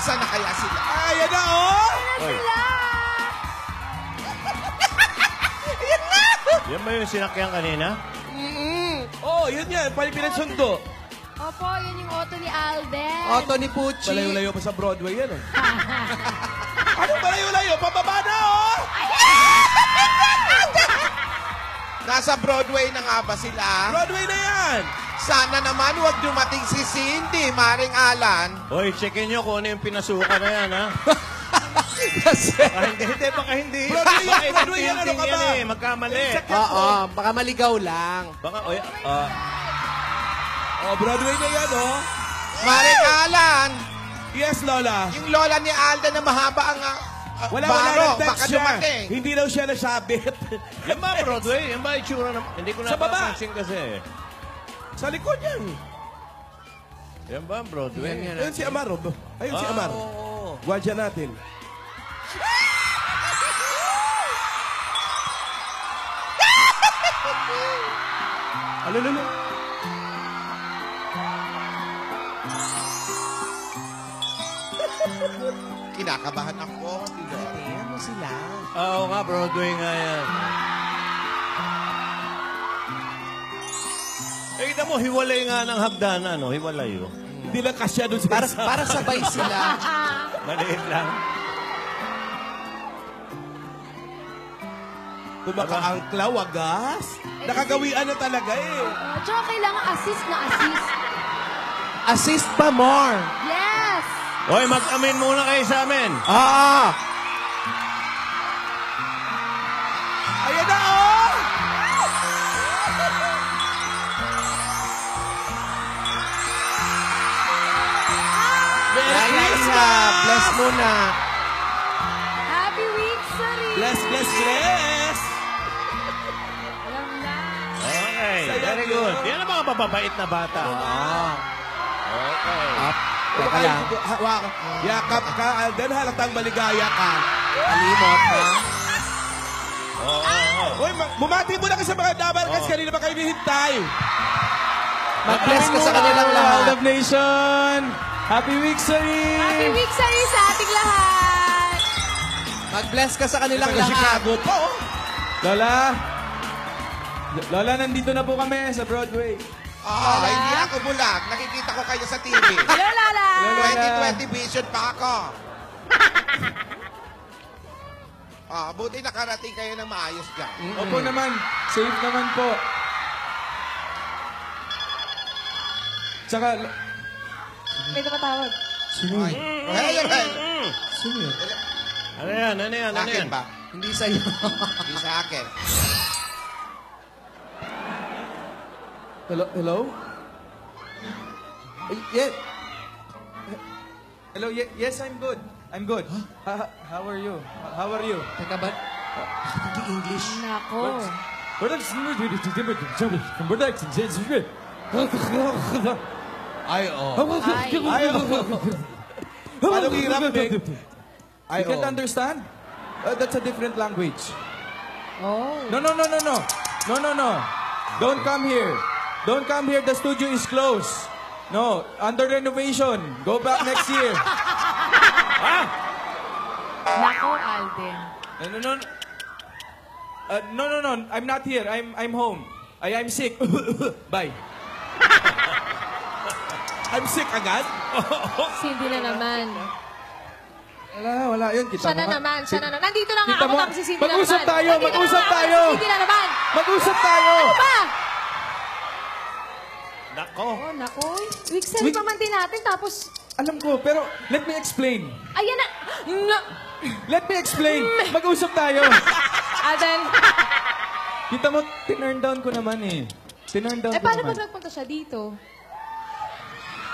Nasaan na kaya sila? Ayan na, oh! Sila! Yan ba yung sinakyan kanina? Oh, yun yan. Pinagsundo. Opo, yun yung auto ni Alden. Otto ni Pucci. Malayo-layo pa sa Broadway yan, eh. Ano malayo-layo? Pababa na, oh! Nasa Broadway na nga ba sila? Broadway na yan! Sana naman huwag dumating si Cindy, Maring Alan. Hoy, checkin nyo kung ano yung pinasukan na yan, ha? Kasi... Baka hindi. Broadway yan, ano ka ba? Yan, magkamali. Oo, baka maligaw lang. Baka, Oh, Broadway na yan, oh. Maring Alan, Yes, Lola. yung lola ni Alden na mahaba ang Wala baro, nag-text baka siya. dumating. Hindi daw siya nasabit. yan ba, Broadway? Yan ba itsura naman? Hindi ko Sa baba. napapansin kasi. Sa likod yan. Yan ba, Broadway? Ayun si Amaro. Ayun si Amaro. Oo. Gwadya natin. Alululu. Kinakabahan ako. Ayan mo sila. Oo nga, Broadway nga yan. Eh, kita mo, hiwalay nga ng hagdanan, no? Hiwalay, oh. Hindi lang kasya doon sa isa. Para sabay sila. Maliit lang. Kung maka-angkla, wagas. Nakagawian na talaga, eh. Tsaka kailangan assist na assist. Assist pa more. Yes! Hoy, mag-amin muna kayo sa amin. Oo. Ayan na, oh! Yaya Isa, bless muna. Happy week, Sunny! Bless, bless, bless! Alam na. Okay, Saya very yun. good. Yan ang mga mababait na bata. Okay. Teka lang. Yakap ka, Alden, halatang maligaya ka. Kalimot, ha? Oo. Uy, bumati mo na ka sa mga dabar kasi kanina ba kayo nihintay? Mag-bless ka sa kanilang lahat. Love Nation! Happy week, Sunny! Happy week, Sunny, sa ating lahat! Mag-bless ka sa kanilang Taga lahat. Chicago po. Lola! Lola, nandito na po kami sa Broadway. Hindi ako bulag. Nakikita ko kayo sa TV. Hello, Lala! 2020 vision pa ako. Buti nakarating kayo ng maayos dyan. Opo naman, safe naman po. Tsaka, May tumatawag. Ay. Hey. sino yun? Ano yan? Ano yan? Ano Akin yan? ba? Hindi sa'yo. Hindi sa akin. Hello? Hello? Yeah. Hello, yes, I'm good. I'm good. How are you? How are you? Teka ba? Hindi English. Nako. Ay, oh. Ay. Paano hirap, Nick? You can't understand? That's a different language. Oh. No. Don't come here. Don't come here. The studio is closed. No, under renovation. Go back next year. Nako, Alden. No. I'm not here. I'm home. I'm sick. Bye. I'm sick agad? Cindy na naman. Wala. Yun, kita Siya mo na nga. naman. Nandito na nga Kita ako mo? tapos si Cindy na naman. Mag-usap tayo, Nandito na mag-usap nga ako, tayo. si Cindy na naman. Mag-usap tayo. Ano ba? Nako. Oh, nako. Week 7 pa man din natin tapos... Alam ko, pero let me explain. Ayan na. Let me explain. Mag-usap tayo. Alden. Kita mo, tinurn down ko naman eh. Tinurn down ko Paano naman. pag nagpunta siya dito?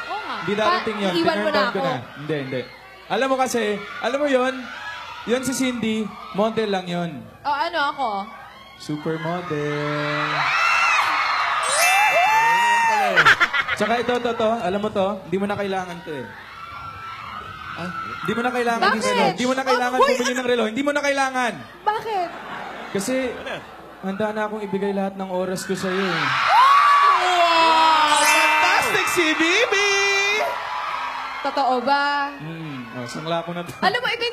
Oo nga. Hindi darating yun. Iwan mo Tinurn na down ko ako. na. Hindi. Alam mo kasi, alam mo yun si Cindy, model lang yun. Oh, ano ako? Supermodel. Tsaka ito, alam mo to, hindi mo na kailangan to eh. Hindi mo na kailangan yung Bakit? relo. Hindi mo na kailangan bumili ng relo. Hindi mo na kailangan. Bakit? Kasi, handa na akong ibigay lahat ng oras ko sa'yo eh. Fantastic si Bibi! Totoo ba? Oh, sangla ko na to. Alam mo, ito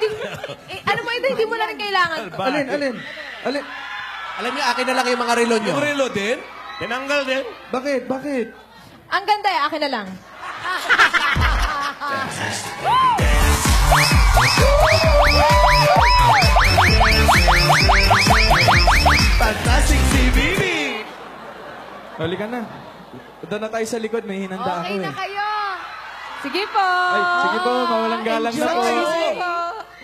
hindi mo na rin kailangan to. Alin? Alam niyo, akin na lang yung mga relo niyo. Yung relo din? Tinanggal din. Bakit? Ang ganda eh, akin na lang. Fantastic si Bibi! Halika na. Punta na tayo sa likod, may hinanda ako Okay na eh. kayo. Sige po. Ay, sige po, mawalang galang na po. Sige po.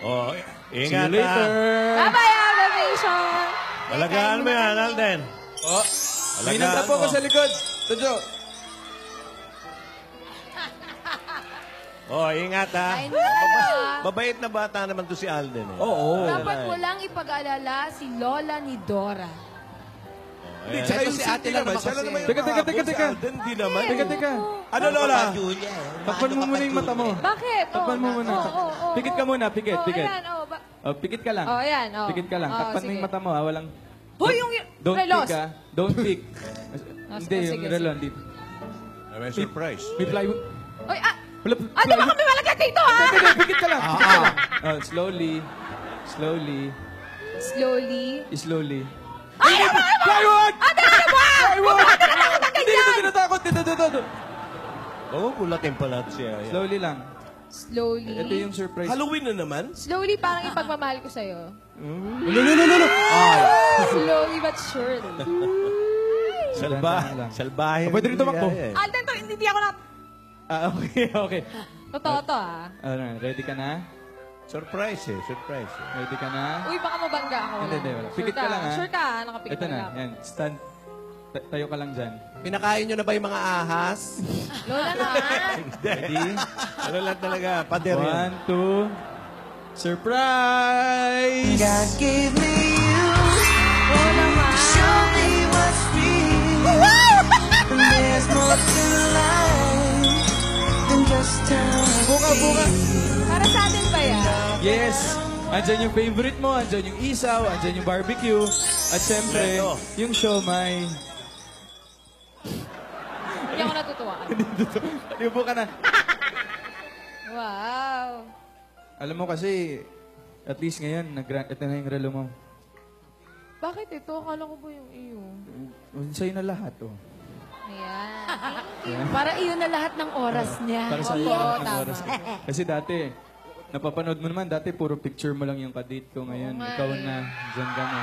Oh, See ingat you later. Bye-bye, Agamation. Alagaan mo yan, Alden. Oh, may hinanda po ako sa likod. Tadyo. Oh, ingat ha. Kain na kayo. Mabait na bata naman to si Alden eh. Oo. Dapat mo lang ipag-alala si Lola ni Dora. Hindi, tsaka yung si ate naman. Siya lang naman yung Teka. kahapon si Alden. Hindi naman. Teka. Ano, Lola? Takpan mo muna yung mata mo. Bakit? Takpan mo muna. Pikit ka muna, pikit. Ayan, Oh, pikit ka lang. Oh, ayan, oh. Pikit ka lang. Oh, Takpan mo sige. yung mata mo, ha. Walang... Hoy, yung Don't relos. pick, ha. Don't pick. Hindi, sige, yung sige. relo, hindi. May surprise. May plywood. Oy, Wala, ano ba kami malagay dito, ha? Teka, pikit ka lang. Pikit ka lang. Oh, slowly. Slowly. Slowly. Ay, ano? Plywood! Ano ba? Plywood! Bakit nakakatagal Hindi yan? ko tinatakot. Dito. Oo, kulatin pala siya. Slowly lang. Slowly. Ito yung surprise. Halloween na naman? Slowly, parang ipagmamahal ko sa'yo. No. Slowly but surely. Dahan-dahan lang. Salbahe. Pwede rin tumakbo. Alden, to, hindi ako na... Okay. Totoo to, ha? Ano, ready ka na? Surprise. Ready ka na? Uy, baka mabangga ako. Hindi, wala. Pikit ka lang, ha? Sure ka, nakapikit Ito na na, lang. yan. Stand. Tayo ka lang dyan. Pinakain niyo na ba yung mga ahas? Lola na. Ready? Ano lang talaga, pader yan. 1, 2. Surprise! God gave me you. Oo naman. Show me what's real. And there's more to life than just time. Buka! Para sa atin ba yan? Yes! Andyan yung favorite mo, andyan yung isaw, andyan yung barbecue, at syempre, Ito. yung siomay. Hindi ako natutuwa. Liupo ka na. Wow. Alam mo kasi, at least ngayon, ito na yung relo mo. Bakit ito? Akala ko ba yung iyo? Sa'yo na lahat, oh. Ayan. Para iyo na lahat ng oras niya. Para sa'yo Oo, lahat ng tama. oras. Kasi dati, napapanood mo naman, dati puro picture mo lang yung kadate ko. Ngayon, Oo nga ikaw eh. na, dyan ka na.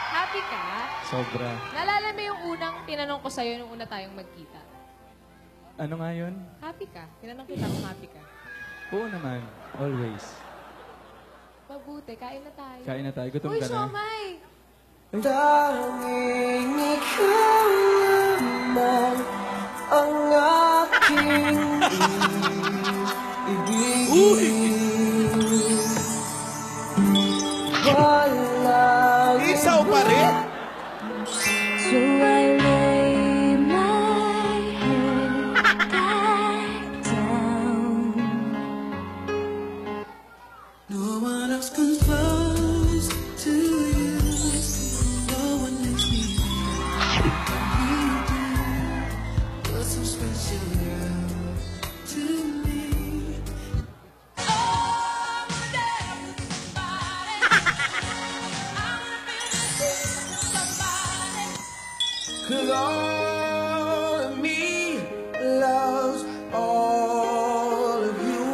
Happy ka? Sobra. Naalala mo yung unang tinanong ko sa'yo nung una tayong magkita? Ano nga yun? Happy ka? Tinanong kita kung happy ka. Oo naman. Always. Mabuti, kain na tayo. Kain na tayo. Gutom Uy, ka na. siomay! Tanging ikaw naman ang aking ibigin. Walang Isaw pa rin? So I lay my head back down. No one else comes close to you. No one makes me feel you do. You're so special, girl, to me. Cause all of me loves all of you.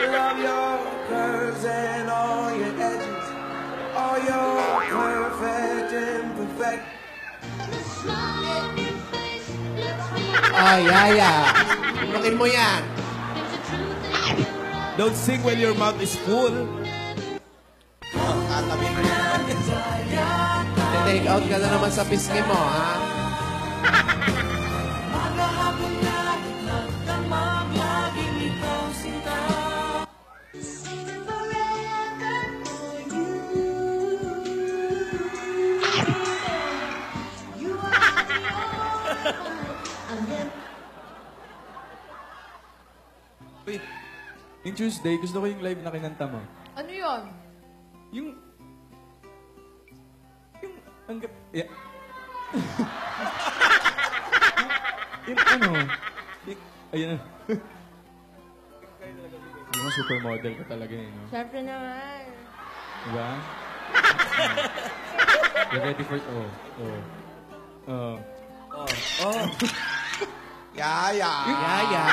Love your curves and all your edges. All your perfect imperfect. Ay, Yaya. Lukin mo yan. Don't sing when your mouth is full. Tatabi mo yan. Take out ka na naman sa pisngi mo, ha? Wait. Yung Tuesday, gusto ko yung live na kinanta mo. Ano yun? Yung... Yeah. yung ano... Yung, ayun na. supermodel ka talaga eh, no? Siyempre naman. Diba? You're ready for... Yaya. Yaya.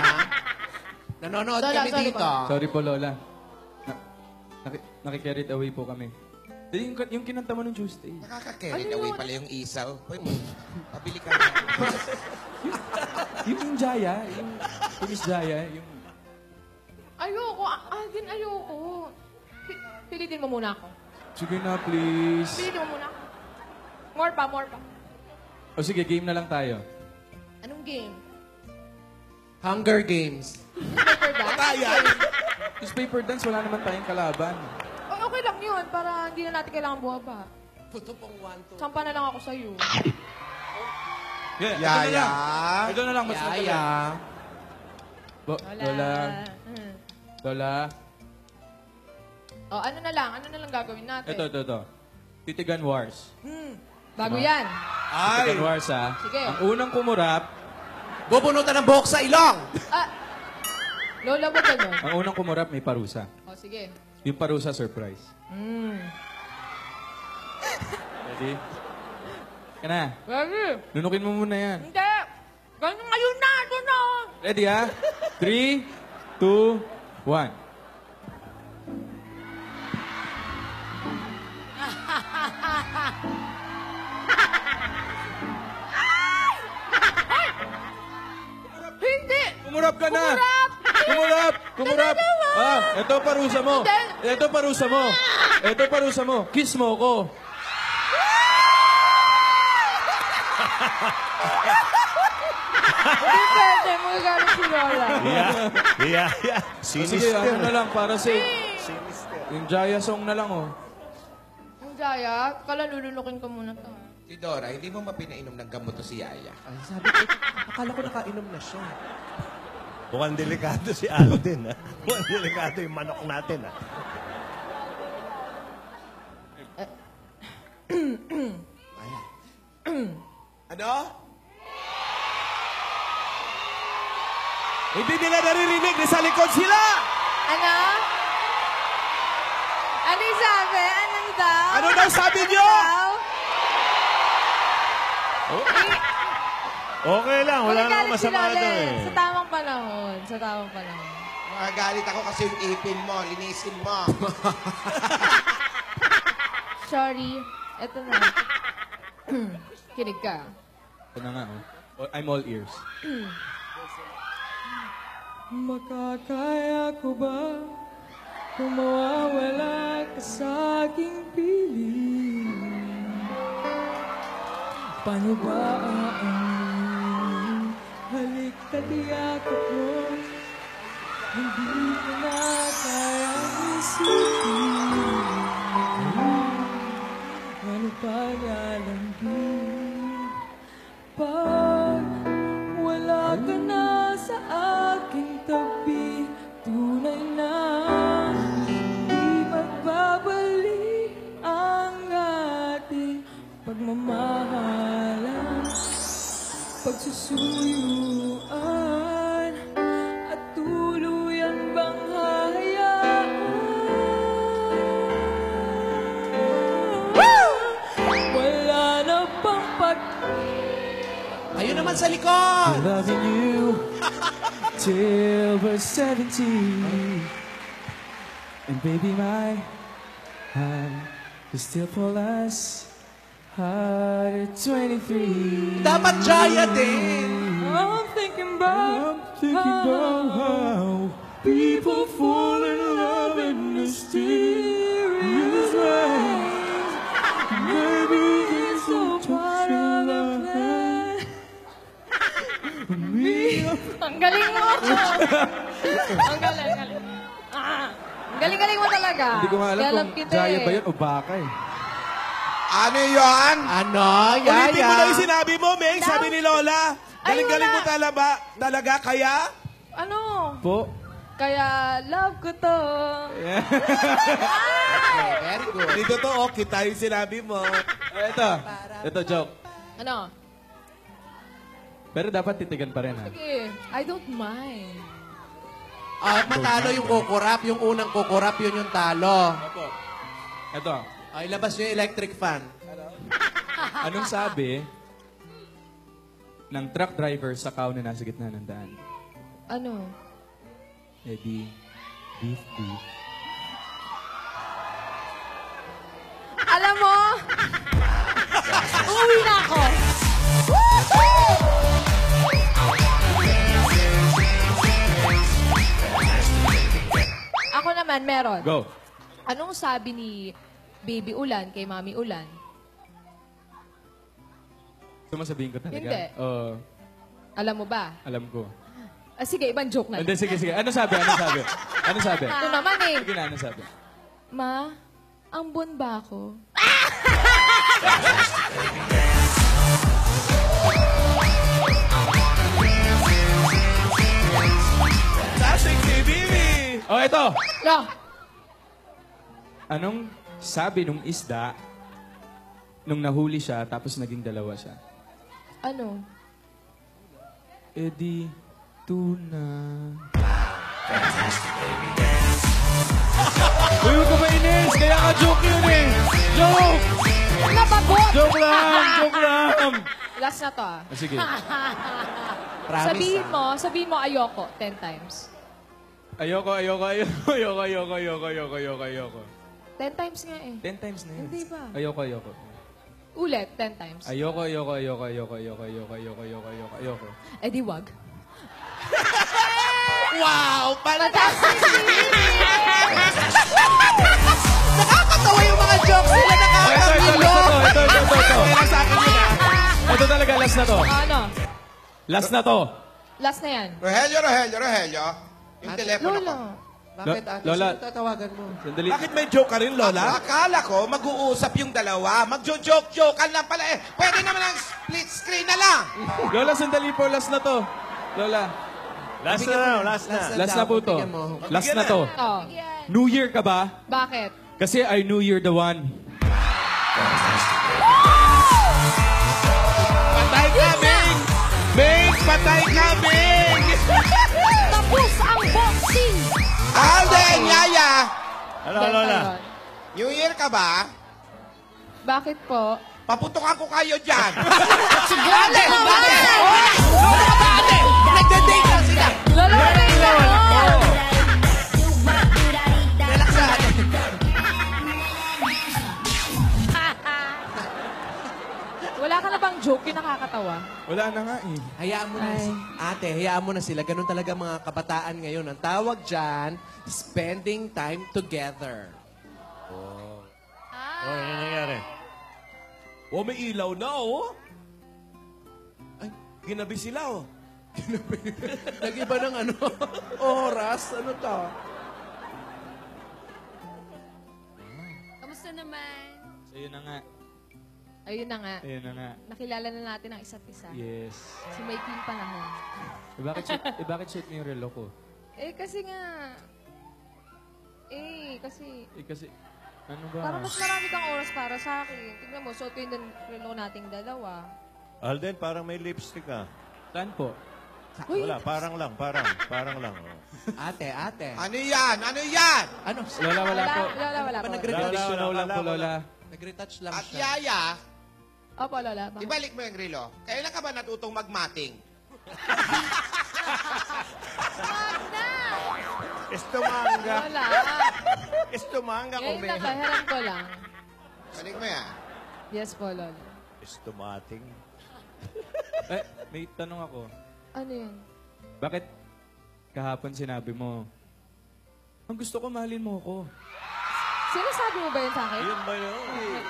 Nanonood Lola, kami sorry dito. Sorry po, Lola. Naki-carried away po kami. Dali, yung kinanta mo nung Tuesday. Nakaka-carried Ano away yun? pala yung isaw. Hoy, pabili ka na. Yung Jaya, yung Miss Jaya, yung... Ayoko. Alvin, ayoko. Pilitin mo muna ako. Sige na, please. Pilitin mo muna ako. More pa. O sige, game na lang tayo. Anong game? Hunger Games. Paper dance? Is paper dance, wala naman tayong kalaban. Oh, okay lang yun, para hindi na natin kailangan buwaba. Puto pong 1, 2. Sampa na lang ako sa'yo. Yeah, Yaya. Ito na lang, mas madali. Yaya. Lola. Hmm. Lola. Oh, ano na lang gagawin natin? Ito. Titigan Wars. Bago yan. Titigan Wars, ha? Sige. Ang unang kumurap, Bubunutan ng buhok sa ilong. Lola ba ganun? ang unang kumurap may parusa. Oh, sige. Yung parusa, surprise. Ready? Ka na. Ready? Nunukin mo muna yan. Hindi. Ganun ngayon na. Doon na. Ready, ha? 3, 2, 1. Hindi. Kumurap ka na! Kumurap! Kumurap! Ito parusa mo. Hindi. Ito parusa mo. Ito parusa mo. Kiss mo ko. Hindi pwede. Magagalit si Lola. Yeah. Sige, ano na lang para safe. Yung Jaya song na lang, oh. Ang Jaya, kala lulunukin ko muna to. Si Dora, hindi mo mapinainom ng gamot to si Yaya. Ay, sabi ko, akala ko nakainom na siya. Mukhang delikado si Alden, ha? Mukhang delikado yung manok natin, ha? Ano? Hindi nila naririnig, nasa likod sila! Ano? Ano yung sabi? Anong daw? Ano daw sabi niyo? Daw? Okay lang, wala Magagalit namang si masama Lola doon, eh. Sa tamang panahon. Sa tamang panahon. Magagalit ako kasi yung ipin mo, linisin mo. Sorry. Eto na. Kinig ka. Ito na nga, oh. I'm all ears. Makakaya ko ba kung mawawala ka sa aking piling? Paano ba ang halik ka tiyakap mo? Hindi ko na kayang isipin. Ano pa lalambing pag wala ka na sa aking tabi? Tunay na hindi magbabalik ang ating pagmamahalan, pagsusuyuan at tuluyan bang hahayaan? Wala na bang Ayun naman sa likod. loving you till we're 70. And baby, my hand is still for us hard at 23. Dapat Jaya din. I'm thinking about how people fall in love in mysterious ways. Maybe it's so part of the plan. Ang galing mo! Ang galing. Ang galing mo talaga. Hindi ko nga alam Kaya kung kita Jaya eh. ba yun o baka eh. Ano yan? Ano, Ulitin mo na yung Yaya? sinabi mo, Meg, sabi ni Lola. Ay, Galing-galing mo wala. talaga, kaya? Ano? Po? Kaya love ko to. Very good. Dito to, okay, tayo yung sinabi mo. Ito joke. Ano? Pero dapat titigan pa rin ha. Sige, I don't mind. Matalo yung kukurap. Yung unang kukurap, yun yung talo. Opo. Ito. Ay, labas yung electric fan. Anong sabi ng truck driver sa cow na nasa gitna ng daan? Ano? Eddie, beef, beef. Alam mo, uuwi na ako. Ako naman, meron. Go. Anong sabi ni Baby Ulan kay Mami Ulan? Gusto mo sabihin ko talaga? Hindi. Oo, Alam mo ba? alam ko. Sige, ibang joke na. Hindi, sige, sige. Ano sabi? Ano sabi? Ano sabi? Ito naman eh. Sige na, ano sabi? Ma, ambon ba ako? Sasig si Bibi! Oh, ito! No. Anong sabi nung isda nung nahuli siya tapos naging dalawa siya? Ano? Eddie, tuna. Uy, huwag ka mainis! Kaya ka joke yun eh! Joke! Nabagot! Joke lang! Joke lang! Last na to ah. Sige. Promise, Sabihin mo ayoko 10 times. Ayoko, ayoko, ayoko, ayoko, ayoko, ayoko, ayoko, ayoko, ayoko. 10 times nga eh. 10 times na yun. Hindi ba? Ayoko, ayoko. Ulit, 10 times. Ayoko, ayoko, ayoko, ayoko, ayoko, ayoko, ayoko, ayoko, ayoko, ayoko. Eh di wag. Wow! Fantastic! Nakakatawa yung mga jokes nila. Nakakabilo. Ito sa akin yun ah. Ito talaga, last na to. Ano? Last na to. Last na yan. Rogelio. Yung telepono ko. Lola. Bakit, ate? Lola. Sino tatawagan mo? Sandali. Bakit may joke ka rin, Lola? Akala ko, mag-uusap yung dalawa. Mag-joke-jokean lang pala eh. Pwede naman ang split screen na lang. Lola, sandali po. Last na to. Lola. Last na raw, last na. Last na po to. Bigyan mo. Last na to. Oh. New Year ka ba? Bakit? Kasi I knew you're the one. Patay kaming! Main, patay kaming! Tapos ang boxing! Alden, Yaya! Ano, Benta Lola? yun. New Year ka ba? Bakit po? Paputukan ko kayo dyan. Ate! Ate! Lola ba, ate? Nagda-date lang sila. Lola, wait lang! Relax na, ate. Wala ka na bang joke yung nakakatawa? Wala na nga eh. Hayaan mo na. Ate, hayaan mo na sila. Ganun talaga mga kabataan ngayon. Ang tawag dyan, spending time together. Oh, ano nangyari? Oh, may ilaw na, oh. Ay, ginabi sila, oh. Nag-iba ng ano, oras. Ano to? Kamusta naman? So yun na nga. Ayun na nga. Ayun na nga. Nakilala na natin ang isa't isa. Yes. Si Making panahon. Bakit shoot mo yung relo ko? Kasi Kasi, ano ba? parang mas marami kang oras para sa akin. Tignan mo, suot ko yung relo nating dalawa. Alden, parang may lipstick ah. Saan po? Wala, parang lang. Oh. Ate. Ano yan? Ano yan? Ano? Lola, wala po. Wala Pa po. nagre-retouch Wala lang po, Lola. Nag-retouch lang At siya. Yaya, Opo, Lola. Bakit? ibalik mo yung relo. Kailan ka ba natutong magmating? Estomanga. Lola. Estomanga Ngayon kung na, kahiram ko lang. Balik mo yan. Yes po, Lola. Estomating. May tanong ako. Ano yun? Bakit kahapon sinabi mo, ang gusto ko mahalin mo ako? Sinasabi mo ba yun sa akin? Yun ba yun?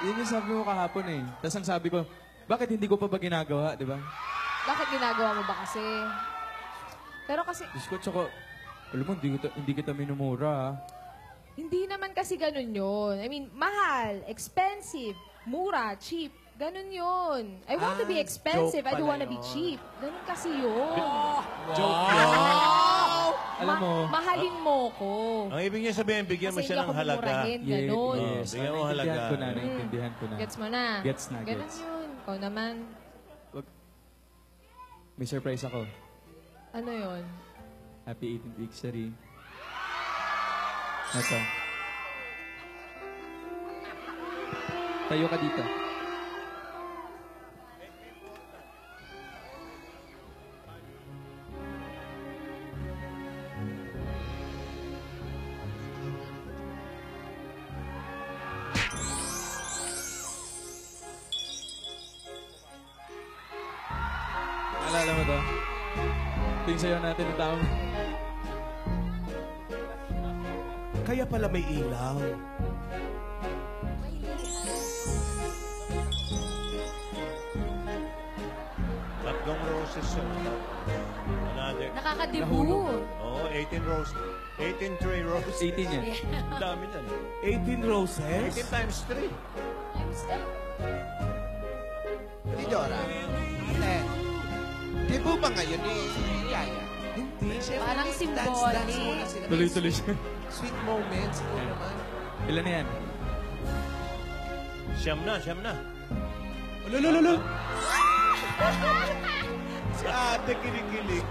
Yun yung sabi mo kahapon eh. Tapos ang sabi ko, bakit hindi ko pa ba ginagawa, di ba? Bakit ginagawa mo ba kasi? Pero kasi, Diyos ko, tsaka, alam mo, hindi kita minumura ah. hindi naman kasi ganun yun. I mean, mahal, expensive, mura, cheap. Ganun yun. I want to be expensive. I don't want to be cheap. Ganun kasi yun. Joke yun. Alam mo, Mahalin mo ko. Ang ibig niya sabihin, bigyan mo Kasi siya hindi ng ako halaga. mumurahin. Ganun. Yes. Bigyan mo halaga. Naintindihan ko na. Gets mo na? Gets na, Ganun gets. yun. Ikaw naman. May surprise ako. Ano yun? Happy 18th week, Shari. Ito. Tayo ka dito. Alala mo to? Ito yung sayo natin ng tao. Kaya pala may ilaw. Tatlong roses yun. Another. Nakakadibu. Oo, 18 roses. 18 tray roses. 18 yan. Ang dami yan. 18 roses? 18 times 3. Hindi, Dora. Ate, di po ba ngayon ni Yaya? Hindi. Siyempre, Parang dance symbolic. muna sila. Tuloy-tuloy siya. Sweet moments. Oo naman. Ilan na yan? Siyam na. Lulululu. Si ate kinikilig.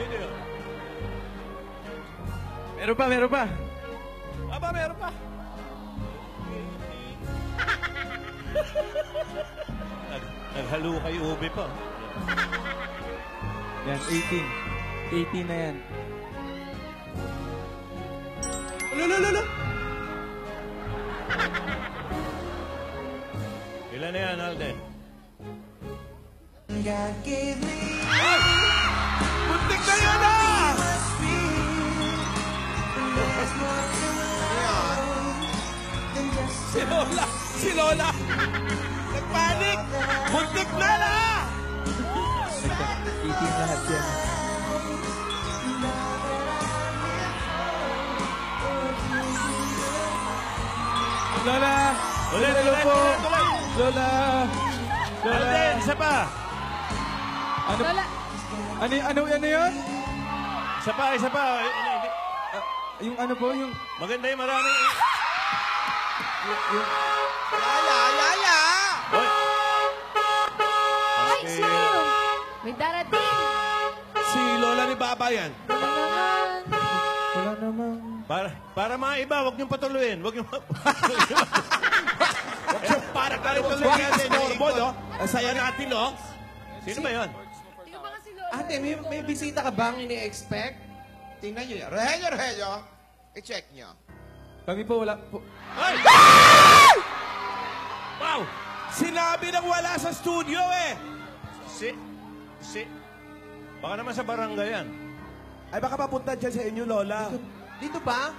Meron pa. Aba, meron pa. Naghalo kay ube pa. Yan, 18. 18 na yan. Lulululu. Ilan na yan, Alden? God gave me Muntik na yan ah! Si Lola! Nagpanik! Muntik na na! 18 lahat yan. Lola! Ulit, Hello ulit, po! ulit, ulit. Lola! Alden, isa pa! Ano, Lola, ano yun? Isa pa! Yung ano po, yung... Maganda yung maraming... Yaya! Hoy! ay, Okay. sino? May darating. Si Lola ni Baba yan. Ano naman? Wala namang... Para mga iba, huwag niyong patuloyin. Huwag niyong... Para tayo tuloy natin yung ikot. No? Ang saya natin, no? Sino ba yun? Tingnan ba kasi Lola? Ate, may bisita ka bang ini-expect? Tingnan nyo yan. Rogelio. I-check nyo. Kami po, wala po. Ay! Wow! Sinabi nang wala sa studio eh. Baka naman sa barangay yan. Ay baka papunta dyan sa inyo, Lola. Dito ba?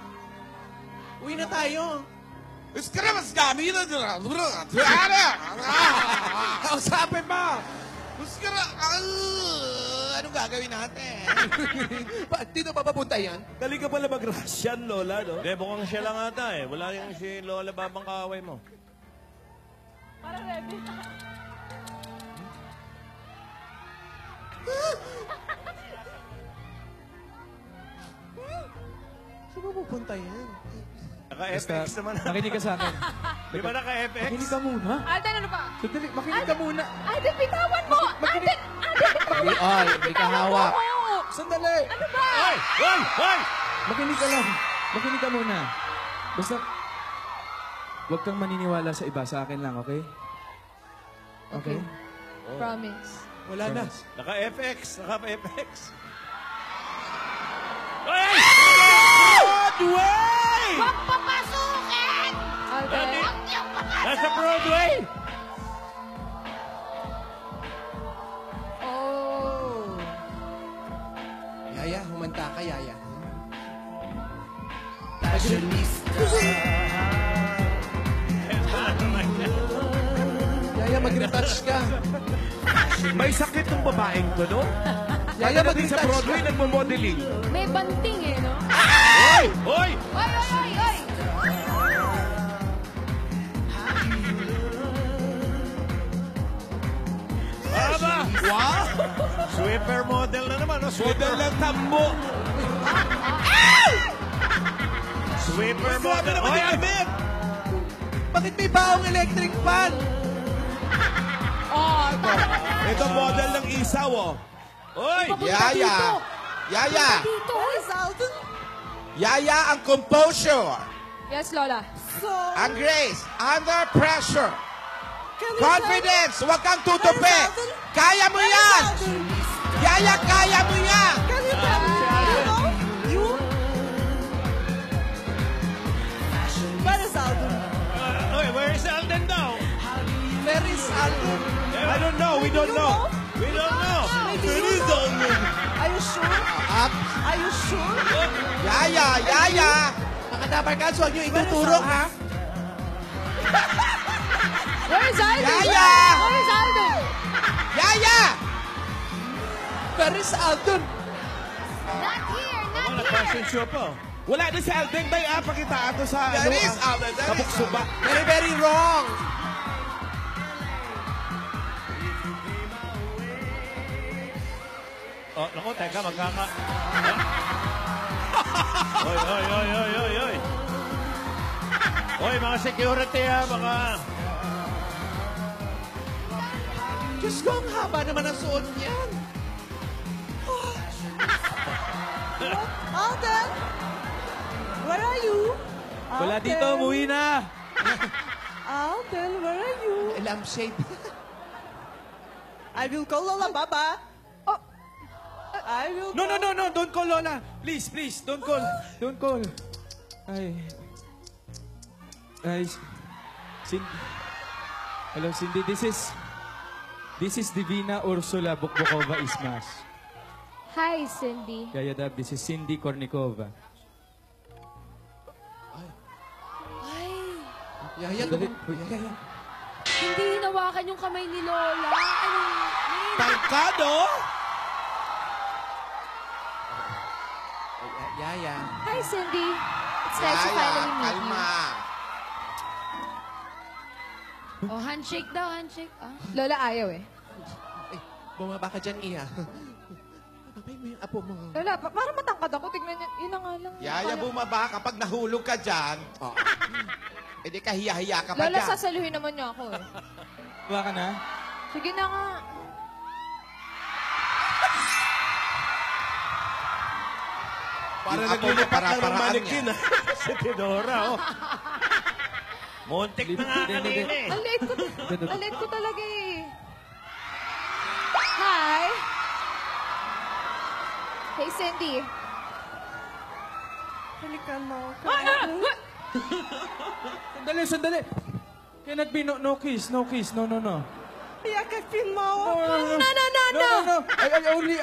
Uwi na tayo. Iskaramas kami na dyan. Kausapin mo! Anong gagawin natin? Dito pa papunta yan? Dali ka pala mag-Russian, Lola, no? Hindi, mukhang siya lang ata eh. Wala yung si Lola Babang kaaway mo. Parang ready. Saan ba pupunta yan? Naka-FX naman. Makinig ka sa akin. Di ba naka-FX? Makinig ka muna. Alden, ano ba? Sandali, makinig ka muna. Alden, bitawan mo! Alden, Hindi, ay, hindi ka hawak. Sandali! Ano ba? Hoy! Hoy! Hoy! Makinig ka lang. Makinig ka muna. Basta, huwag kang maniniwala sa iba. Sa akin lang, okay? Okay? Promise. Wala na. Naka-FX. Naka-FX. Hoy! Broadway! Huwag papasukin! Alden. Nasa Broadway! Oh. Yaya, humanta ka, Yaya. Yaya, mag-retouch ka. May sakit ng babaeng to, no? Yaya, Pagdating sa mag-retouch Broadway, ka. nagmo-modeling. May banting eh, no? Hoy! Hoy! Oy, oy, oy, oy! Aba! Wow! Sweeper model na naman. No? Sweater ng tambo. Sweeper Grabe model. naman Hoy! yung damit. Bakit may baong electric fan? Oh, Ito model ng isaw, oh. Hoy! Yaya! dito. Yaya ang composure. Yes, Lola. So, Ang Grace, under pressure. can you Confidence, huwag kang tutupi. Where's Alden? Kaya mo Where's yan. Alden? Yaya, kaya mo yan. Can you tell me? You know? You? Where is Alden? Where is Alden daw? Where is Alden? I don't know. We don't You know. know? We don't know. Maybe Where you is know. Alden? Are you sure? Up. Are you sure? Yaya, Yaya. Mga dapat ka, huwag niyo ituturo, ha? Where is Alden? Yaya! Where is Alden? Yaya. Where is Alden? Not here, not Wala fashion show pa. Wala na si Alden Bay, pakita ato sa There is Alden. There is kabuksuba. Very, very wrong. Oh, naku, teka, magkaka... Oy, oy, oy, oy, oy, oy. Oy, mga security ha, mga... Diyos ko, ang haba naman ang suot niyan. Alden? Where are you? Wala Alden? dito, umuwi na. Alden, where are you? Lampshade. I will call Lola Baba. Oh. I will No, no, call- no, no, don't call Lola. Please, please, don't call. Don't call. Ay. Ay. Cindy. Hello, Cindy. This is Divina Ursula Bukbukova Ismas. Hi, Cindy. Yaya Dab, this is Cindy Kornikova. Yaya, Dali. Uy, Yaya. Hindi hinawakan yung kamay ni Lola. Tangkado. Yaya. Hi, Cindy. It's nice to Yaya, finally meet kalma. you. Oh, handshake daw, handshake. Ah. Lola, ayaw eh. Ay, bumaba ka dyan, Iya. Babay mo yung apo mo. Lola, parang matangkad ako. Tignan niyo. Yun na nga lang. Yaya, bumaba. Kapag nahulog ka dyan, edi kahiya-hiya ka pa Lola, dyan. sasaluhin naman niya ako eh. Tuwa ka na? Sige na nga. Para Yung apo mo, naglilipat lang ng para-paraan manikin, ha? Si Tidora, oh. Muntik na nga kanina, eh. Ang late ko talaga eh. Hi. Hey, Cindy. Halika na. Sandali, sandali. Cannot be no kiss, no kiss, no. Yakapin mo. No.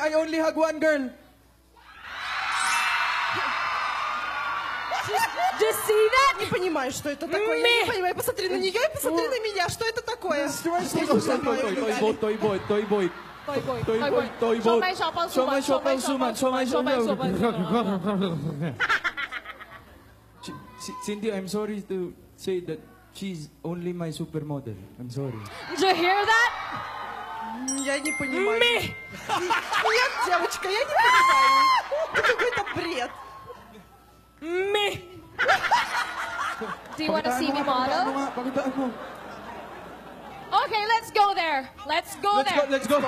I only hug one girl. Just see that? Не понимаю, что это такое. Я не понимаю. Посмотри на нее и посмотри на меня. Что это такое? Toy boy. Show my shopal suman. Show my shopal suman. Cindy, I'm sorry to say that she's only my supermodel. I'm sorry. Did you hear that? Я не понимаю. Нет, девочка, я не понимаю. Это какой-то бред. Do you want to see me model? Pakitaan mo. Okay, let's go there. Let's go there. Let's go. Yung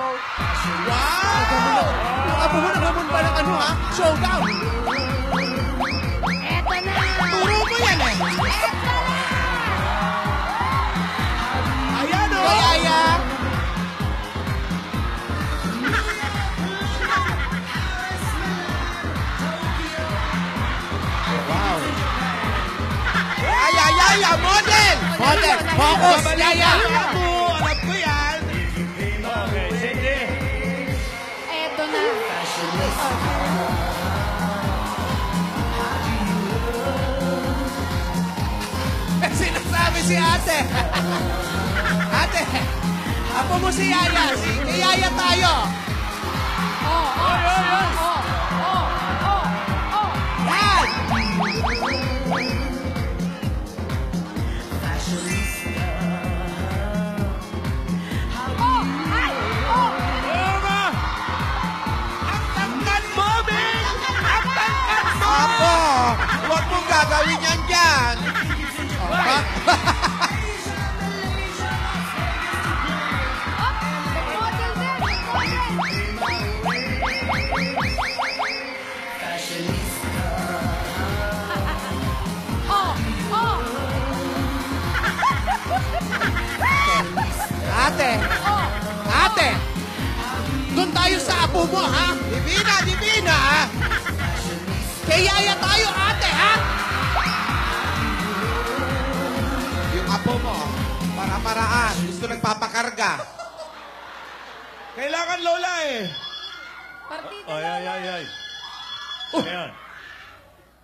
apo mo nakamon pa ng ano, ha? Showdown. Eto na. Turo mo yan, eh. Eto na. Ayan, o. Yaya. Yaya, model! Model, focus, Yaya. Alam ko yan. Okay, Cindy. Eto na. Sinasabi si ate. Ate, apo mo si Yaya. Si Yaya tayo. Yan. Tangkad mo, Bing! Ang tangkad mo! Apo, huwag mong gagawin yan dyan. Model din. Ate! Ate! Doon tayo sa apo mo, ha? Divina, Divina! Kay Yaya tayo, ate, ha? Yung apo mo, para-paraan. Gusto nagpapakarga. Kailangan Lola eh. Partida Ay, ay, ay, ay. Ayan.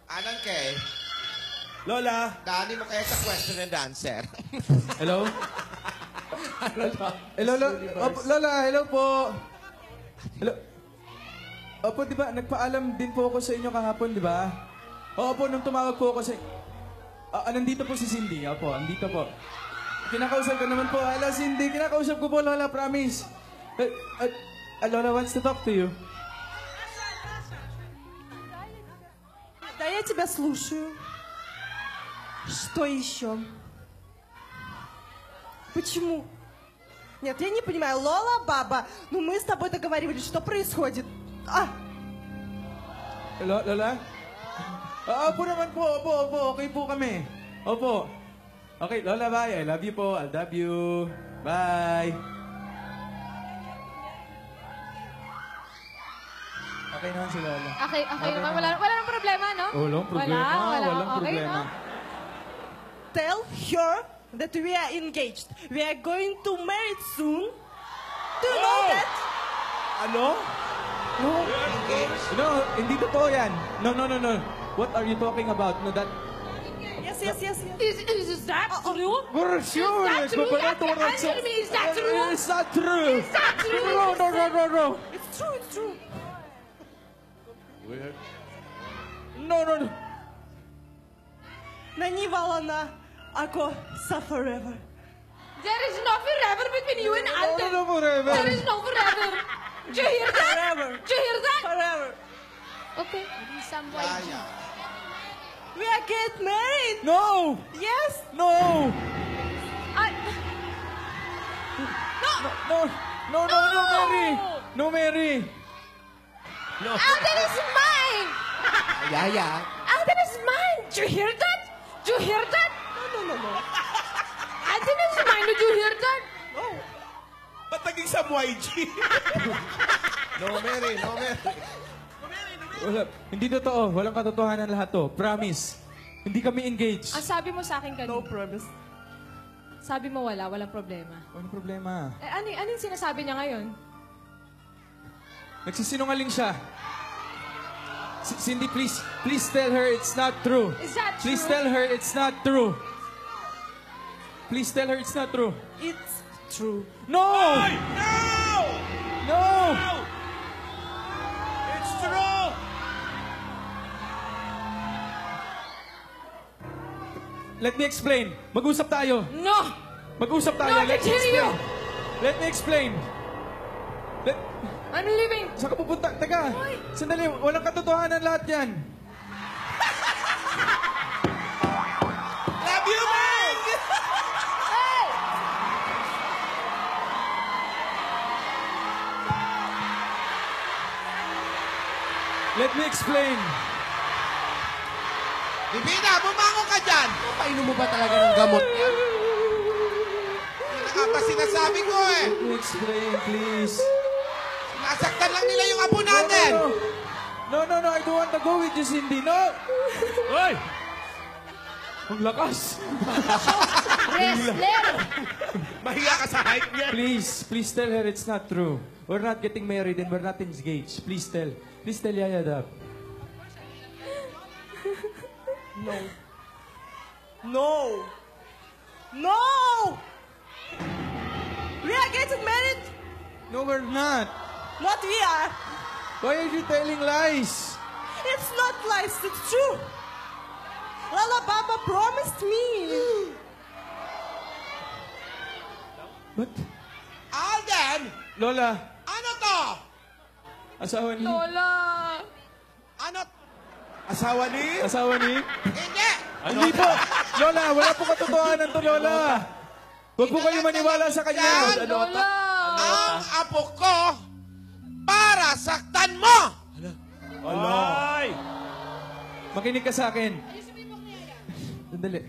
Anong kay? Lola. Dani mo kaya sa question and answer. Hello? Hello, Opo, Lola, hello po. Hello. Opo, di ba, nagpaalam din po ako sa inyo kahapon, di ba? Opo, nung tumawag po ako sa... nandito po si Cindy. Opo, andito po. Kinakausap ko naman po. Hello, Cindy. Kinakausap ko po, Lola, promise. Lola wants to talk to you. Да, я тебя слушаю. Что еще? Почему? Нет, я не понимаю. Лола, баба, ну мы с тобой договаривались, что происходит? Hello, Lola? Opo naman po, opo. Okay po kami. Opo. Okay, Lola, bye. I love you po. I love you. Bye. Okay naman si Lola. Okay naman. Wala nang problema, no? Walang problema. Walang Okay, problema. no? Tell her that we are engaged. We are going to marry soon. Do you know that? Ano? No. No, hindi totoo yan. No. What are you talking about? No, that... Yes. Is that true? For sure. Is that true? You have to answer me. Is that true? It's not true. Is that true? No. It's true. No. Naniwala ako sa forever. There is no forever between you and Alden. No, forever. There is no forever. Did you hear that? Forever. Did you hear that? Forever. Okay. Some YG. We are get married. No. Yes. No. No, Mary. No, Mary. Alden is mine. Yaya. Alden is mine. Did you hear that? Did you hear that? No. Alden is mine. Did you hear that? Ba't naging sa YG? No, Mary. Wala. Hindi totoo. Walang katotohanan lahat to. Promise. Hindi kami engaged. Ang sabi mo sa akin No kanina. promise. Sabi mo walang problema. Walang problema. Ano yung sinasabi niya ngayon? Nagsisinungaling siya. Cindy, please tell her it's not true. Is that true? Please tell her it's not true. Please tell her it's not true. It's true. No! No! It's true. Let me explain. Mag-usap tayo. No! Mag-usap tayo. No, I can hear you. Let me explain. I'm leaving. Saan ka pupunta? Teka. Sandali. Walang katotohanan lahat yan. Love you, man! Let me explain. Divina, bumangon ka dyan! Painom mo ba talaga ng gamot yan? Hindi pa sinasabi ko eh. Let me explain, please. Nasaktan lang nila yung apo natin. No. I don't want to go with you, Cindy. No! Hoy! Ang lakas. Wrestler! Mahiya ka sa height niya. Please tell her it's not true. We're not getting married and we're not engaged. Please tell Yaya that. No. We are getting married. No, we're not. Not we are. Why are you telling lies? It's not lies. It's true. Lala Baba promised me. What? Alden! Lola, Ano to? asawa ni... Lola! Ano? Asawa ni? Asawa ni... Hindi! Hindi po! Lola, wala po katotohanan to, Lola. Huwag po kayo maniwala sa kanya. Lola! Ang apo ko para saktan mo! Ay! Makinig ka sa akin. Sandali.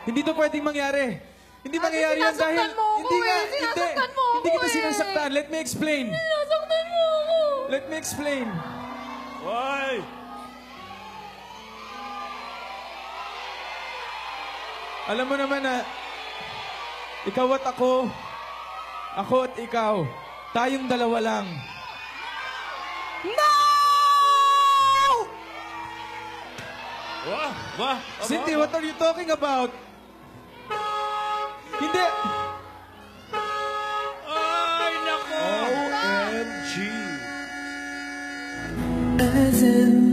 Hindi to pwedeng mangyari. Hindi mangyayari yan dahil... sinasaktan mo ako Hindi nga, eh. Sinasaktan mo Hindi ako kita eh. sinasaktan. Let me explain. Sinasaktan mo ako. Let me explain. Hoy! Alam mo naman na... Ikaw at ako at ikaw, tayong dalawa lang. No! Wah! Wah! Cindy, what are you talking about? Hindi. Ay, nako! OMG. As in